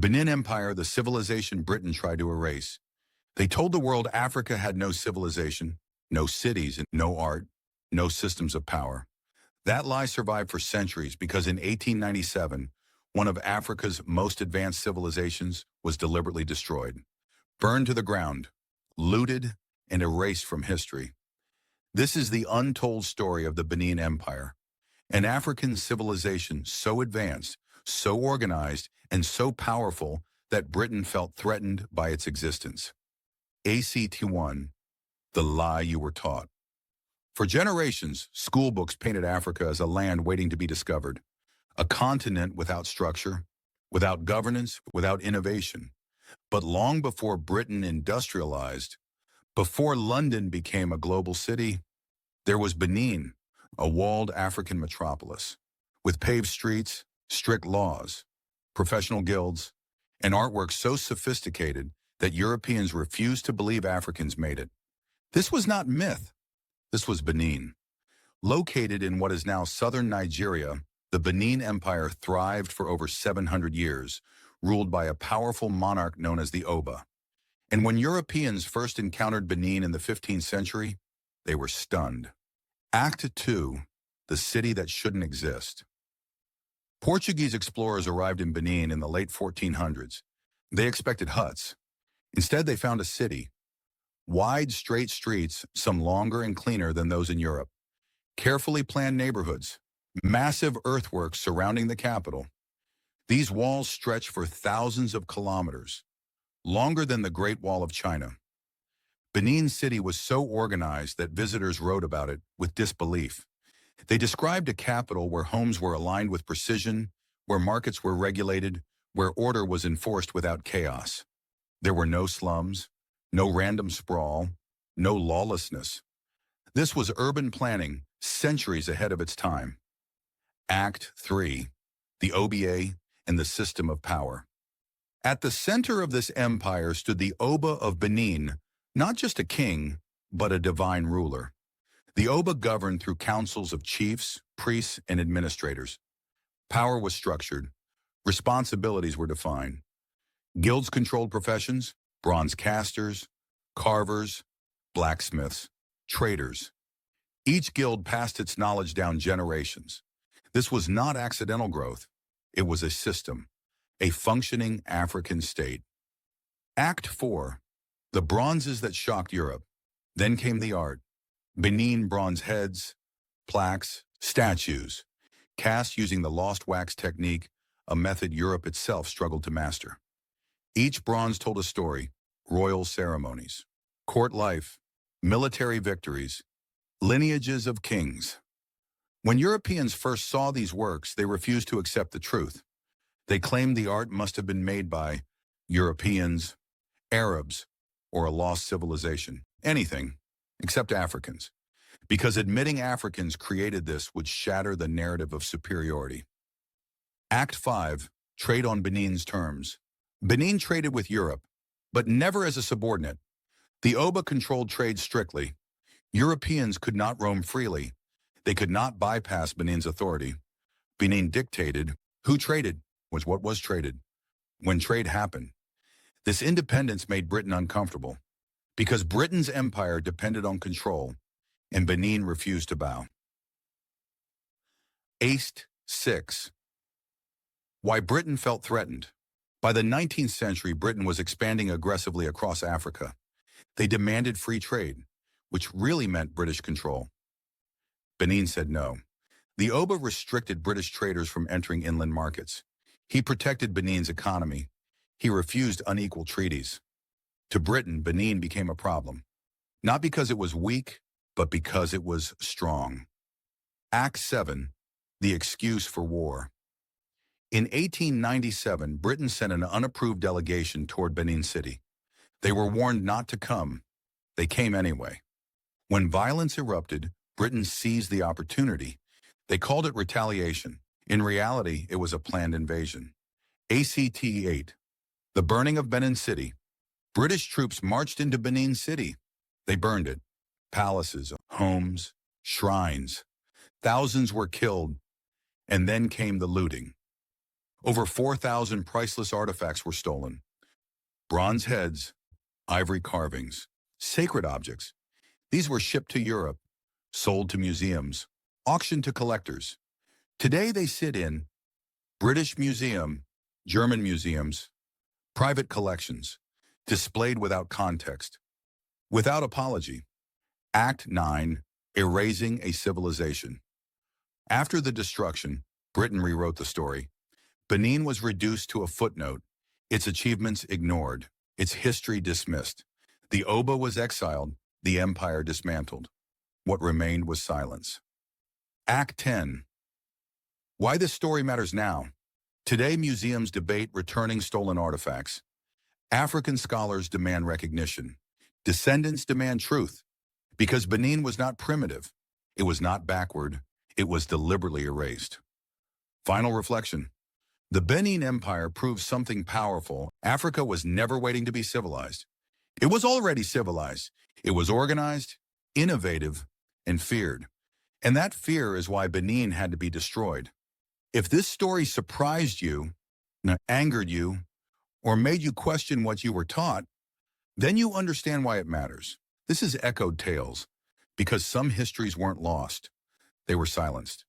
Benin Empire, the civilization Britain tried to erase. They told the world Africa had no civilization, no cities, and no art, no systems of power. That lie survived for centuries because in 1897, one of Africa's most advanced civilizations was deliberately destroyed, burned to the ground, looted, and erased from history. This is the untold story of the Benin Empire, an African civilization so advanced, so organized, and so powerful that Britain felt threatened by its existence. ACT1, the lie you were taught. For generations, school books painted Africa as a land waiting to be discovered, a continent without structure, without governance, without innovation. But long before Britain industrialized, before London became a global city, there was Benin, a walled African metropolis, with paved streets, strict laws, professional guilds, and artwork so sophisticated that Europeans refused to believe Africans made it. This was not myth. This was Benin. Located in what is now southern Nigeria, the Benin Empire thrived for over 700 years, ruled by a powerful monarch known as the Oba. And when Europeans first encountered Benin in the 15th century, they were stunned. Act 2, the city that shouldn't exist. Portuguese explorers arrived in Benin in the late 1400s. They expected huts. Instead, they found a city. Wide, straight streets, some longer and cleaner than those in Europe. Carefully planned neighborhoods. Massive earthworks surrounding the capital. These walls stretch for thousands of kilometers, longer than the Great Wall of China. Benin City was so organized that visitors wrote about it with disbelief. They described a capital where homes were aligned with precision, where markets were regulated, where order was enforced without chaos. There were no slums, no random sprawl, no lawlessness. This was urban planning centuries ahead of its time. Act 3, the OBA and the system of power. At the center of this empire stood the Oba of Benin, not just a king, but a divine ruler. The Oba governed through councils of chiefs, priests, and administrators. Power was structured. Responsibilities were defined. Guilds controlled professions: bronze casters, carvers, blacksmiths, traders. Each guild passed its knowledge down generations. This was not accidental growth. It was a system, a functioning African state. Act 4, the bronzes that shocked Europe. Then came the art. Benin bronze heads, plaques, statues, cast using the lost wax technique, a method Europe itself struggled to master. Each bronze told a story: royal ceremonies, court life, military victories, lineages of kings. When Europeans first saw these works, they refused to accept the truth. They claimed the art must have been made by Europeans, Arabs, or a lost civilization. Anything except Africans. Because admitting Africans created this would shatter the narrative of superiority. Act 5, trade on Benin's terms. Benin traded with Europe, but never as a subordinate. The Oba controlled trade strictly. Europeans could not roam freely. They could not bypass Benin's authority. Benin dictated who traded was what was traded, when trade happened. This independence made Britain uncomfortable, because Britain's empire depended on control, and Benin refused to bow. Act 6. Why Britain felt threatened. By the 19th century, Britain was expanding aggressively across Africa. They demanded free trade, which really meant British control. Benin said no. The Oba restricted British traders from entering inland markets. He protected Benin's economy. He refused unequal treaties. To Britain, Benin became a problem, not because it was weak, but because it was strong. Act 7, the excuse for war. In 1897, Britain sent an unapproved delegation toward Benin City. They were warned not to come. They came anyway. When violence erupted, Britain seized the opportunity. They called it retaliation. In reality, it was a planned invasion. ACT 8, the burning of Benin City. British troops marched into Benin City. They burned it. Palaces, homes, shrines. Thousands were killed, and then came the looting. Over 4,000 priceless artifacts were stolen. Bronze heads, ivory carvings, sacred objects. These were shipped to Europe, sold to museums, auctioned to collectors. Today they sit in British Museum, German museums, private collections, displayed without context, without apology. Act 9, Erasing a Civilization. After the destruction, Britain rewrote the story. Benin was reduced to a footnote, its achievements ignored, its history dismissed. The Oba was exiled, the empire dismantled. What remained was silence. Act 10. Why this story matters now. Today, museums debate returning stolen artifacts. African scholars demand recognition. Descendants demand truth. Because Benin was not primitive, it was not backward, it was deliberately erased. Final reflection. The Benin Empire proves something powerful. Africa was never waiting to be civilized. It was already civilized. It was organized, innovative, and feared. And that fear is why Benin had to be destroyed. If this story surprised you, angered you, or made you question what you were taught, then you understand why it matters. This is Echoed Tales, because some histories weren't lost. They were silenced.